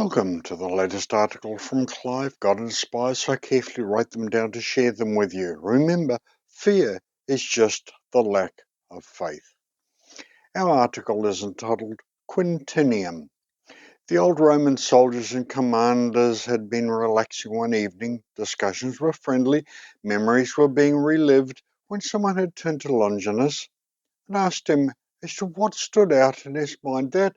Welcome to the latest article from Clive. God inspires, so I carefully write them down to share them with you. Remember, fear is just the lack of faith. Our article is entitled Quintinium. The old Roman soldiers and commanders had been relaxing one evening. Discussions were friendly, memories were being relived, when someone had turned to Longinus and asked him as to what stood out in his mind. That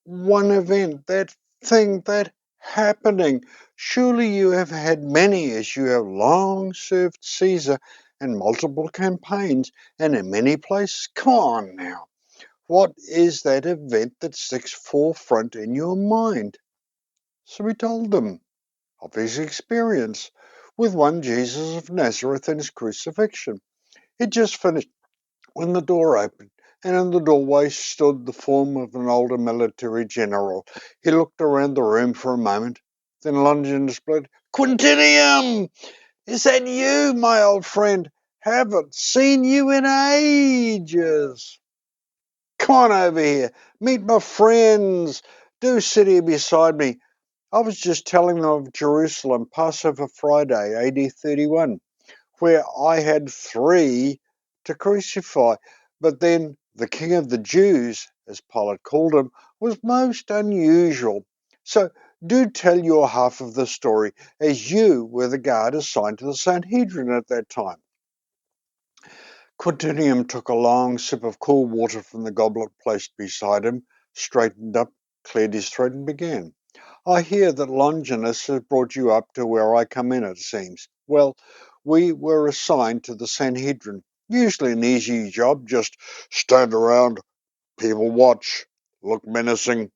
one event, that thing, that happening. Surely you have had many, as you have long served Caesar and multiple campaigns and in many places. Come on now. What is that event that sticks forefront in your mind? So he told them of his experience with one Jesus of Nazareth and his crucifixion. He'd just finished when the door opened, and in the doorway stood the form of an older military general. He looked around the room for a moment, then lunged and exploded, "Quintinium! Is that you, my old friend? Haven't seen you in ages. Come on over here. Meet my friends. Do sit here beside me." I was just telling them of Jerusalem, Passover Friday, AD 31. Where I had three to crucify. But then the King of the Jews, as Pilate called him, was most unusual. So do tell your half of the story, as you were the guard assigned to the Sanhedrin at that time. Quintinium took a long sip of cool water from the goblet placed beside him, straightened up, cleared his throat, and began. "I hear that Longinus has brought you up to where I come in, it seems. Well, we were assigned to the Sanhedrin. Usually an easy job, just stand around, people watch, look menacing,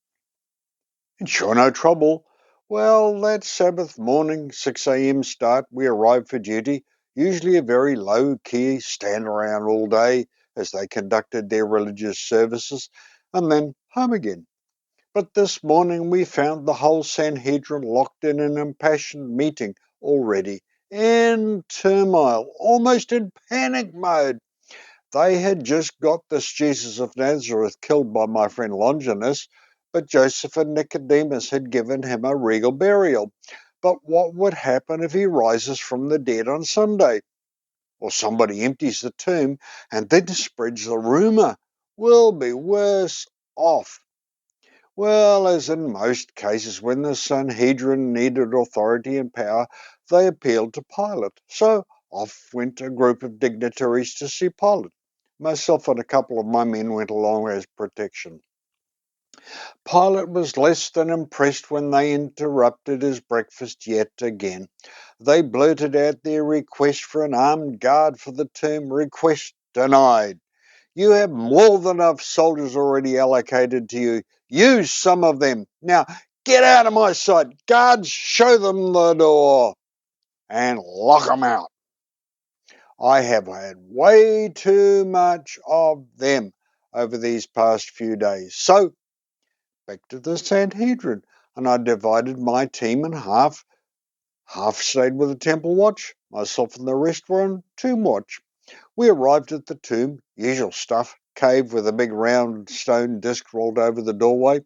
and sure no trouble. Well, that Sabbath morning, 6 a.m. start, we arrived for duty, usually a very low-key stand around all day as they conducted their religious services, and then home again. But this morning we found the whole Sanhedrin locked in an impassioned meeting already, in turmoil, almost in panic mode. They had just got this Jesus of Nazareth killed by my friend Longinus, but Joseph and Nicodemus had given him a regal burial. But what would happen if he rises from the dead on Sunday? Or somebody empties the tomb and then spreads the rumor? We'll be worse off. Well, as in most cases, when the Sanhedrin needed authority and power, they appealed to Pilate. So off went a group of dignitaries to see Pilate. Myself and a couple of my men went along as protection. Pilate was less than impressed when they interrupted his breakfast yet again. They blurted out their request for an armed guard for the tomb. Request denied. You have more than enough soldiers already allocated to you. Use some of them. Now, get out of my sight. Guards, show them the door and lock them out. I have had way too much of them over these past few days. So, back to the Sanhedrin, and I divided my team in half. Half stayed with the temple watch. Myself and the rest were on tomb watch. We arrived at the tomb, usual stuff, cave with a big round stone disc rolled over the doorway.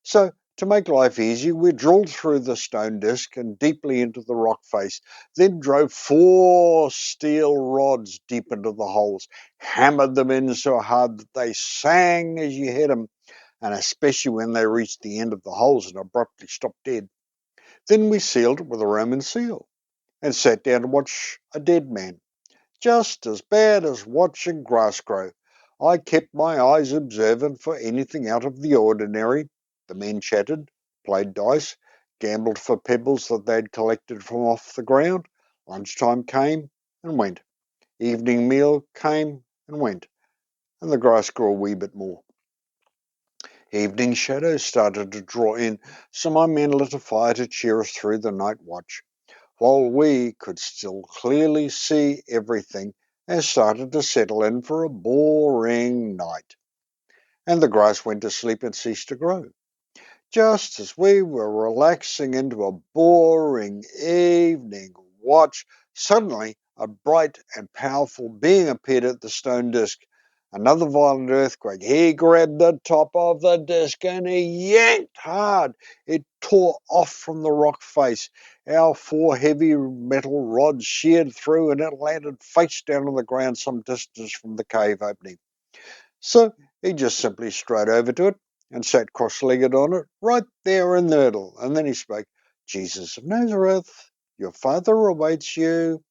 So, to make life easy, we drilled through the stone disc and deeply into the rock face, then drove 4 steel rods deep into the holes, hammered them in so hard that they sang as you hit them, and especially when they reached the end of the holes and abruptly stopped dead. Then we sealed it with a Roman seal and sat down to watch a dead man. Just as bad as watching grass grow. I kept my eyes observant for anything out of the ordinary. The men chatted, played dice, gambled for pebbles that they'd collected from off the ground. Lunchtime came and went. Evening meal came and went, and the grass grew a wee bit more. Evening shadows started to draw in, so my men lit a fire to cheer us through the night watch, while we could still clearly see everything as started to settle in for a boring night, and the grass went to sleep and ceased to grow. Just as we were relaxing into a boring evening watch, suddenly a bright and powerful being appeared at the stone disc, Another violent earthquake. He grabbed the top of the disc and he yanked hard. It tore off from the rock face. Our 4 heavy metal rods sheared through and it landed face down on the ground some distance from the cave opening. So he just simply strode over to it and sat cross-legged on it, right there in the middle. And then he spoke, Jesus of Nazareth, your father awaits you.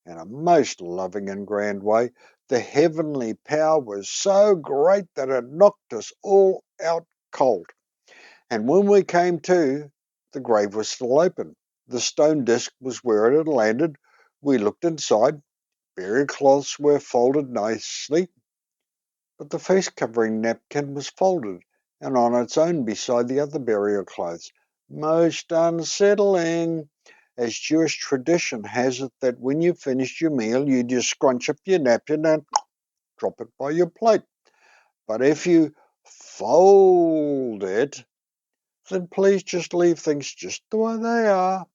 In a most loving and grand way. The heavenly power was so great that it knocked us all out cold. And when we came to, the grave was still open. The stone disc was where it had landed. We looked inside. Burial cloths were folded nicely, but the face covering napkin was folded and on its own beside the other burial clothes. Most unsettling, as Jewish tradition has it that when you finish your meal, you just scrunch up your napkin and drop it by your plate. But if you fold it, then please just leave things just the way they are.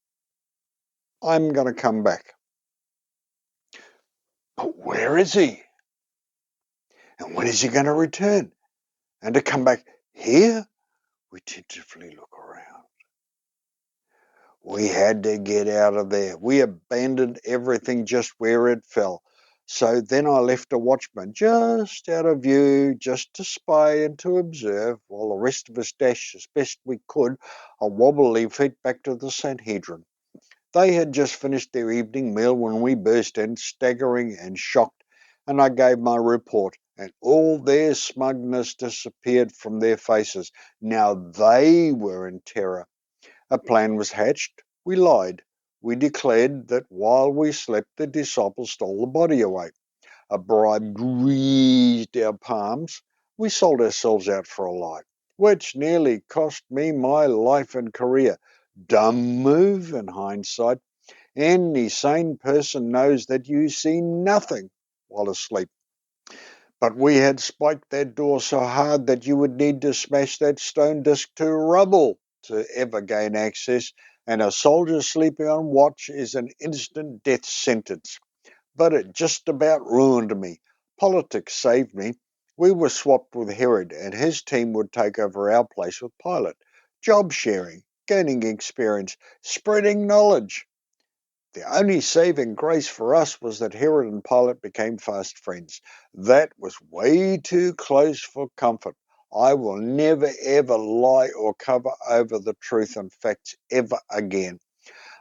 I'm going to come back. But where is he? And when is he going to return? And to come back here? We tentatively look around. We had to get out of there. We abandoned everything just where it fell. So then I left a watchman just out of view, just to spy and to observe, while the rest of us dashed as best we could on wobbly feet back to the Sanhedrin. They had just finished their evening meal when we burst in, staggering and shocked, and I gave my report, and all their smugness disappeared from their faces. Now they were in terror. A plan was hatched. We lied. We declared that while we slept, the disciples stole the body away. A bribe greased our palms. We sold ourselves out for a lie, which nearly cost me my life and career. Dumb move in hindsight. Any sane person knows that you see nothing while asleep. But we had spiked that door so hard that you would need to smash that stone disc to rubble to ever gain access, and a soldier sleeping on watch is an instant death sentence. But it just about ruined me. Politics saved me. We were swapped with Herod, and his team would take over our place with Pilate. Job sharing, gaining experience, spreading knowledge. The only saving grace for us was that Herod and Pilate became fast friends. That was way too close for comfort. I will never ever lie or cover over the truth and facts ever again.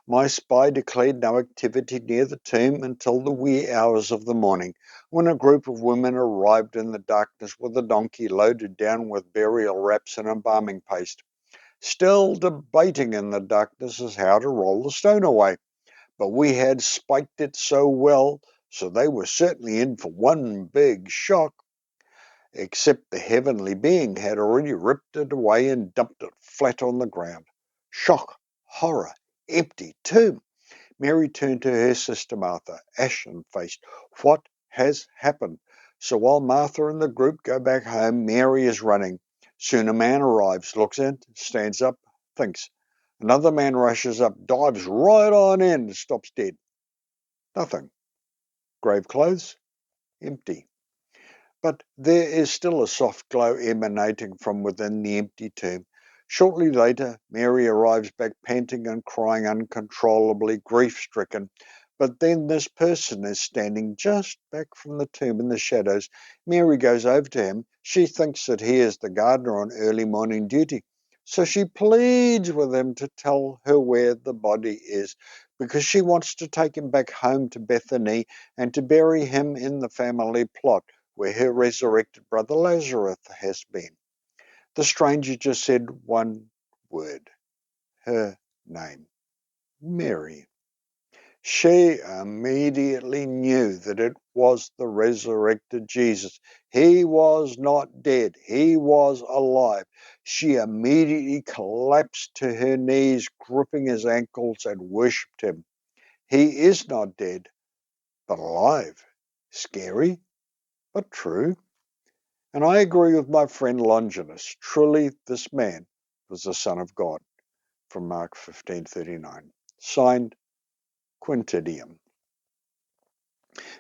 My spy declared no activity near the tomb until the wee hours of the morning, when a group of women arrived in the darkness with a donkey loaded down with burial wraps and embalming paste, still debating in the darkness as how to roll the stone away. But we had spiked it so well, so they were certainly in for one big shock, except the heavenly being had already ripped it away and dumped it flat on the ground. Shock, horror, empty tomb. Mary turned to her sister Martha, ashen-faced. What has happened? So while Martha and the group go back home, Mary is running. Soon a man arrives, looks in, stands up, thinks. Another man rushes up, dives right on in, and stops dead. Nothing. Grave clothes? Empty. But there is still a soft glow emanating from within the empty tomb. Shortly later, Mary arrives back panting and crying uncontrollably, grief-stricken. But then this person is standing just back from the tomb in the shadows. Mary goes over to him. She thinks that he is the gardener on early morning duty. So she pleads with him to tell her where the body is, because she wants to take him back home to Bethany and to bury him in the family plot where her resurrected brother Lazarus has been. The stranger just said one word, her name, Mary. She immediately knew that it was the resurrected Jesus. He was not dead. He was alive. She immediately collapsed to her knees, gripping his ankles, and worshipped him. He is not dead, but alive. Scary, but true. And I agree with my friend Longinus. Truly, this man was the Son of God. From Mark 15:39. Signed, Quintinium.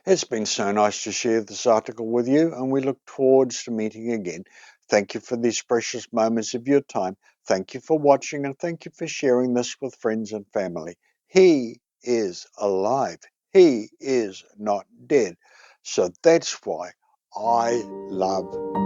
It's been so nice to share this article with you, and we look towards to meeting again. Thank you for these precious moments of your time. Thank you for watching, and thank you for sharing this with friends and family. He is alive. He is not dead. So that's why I love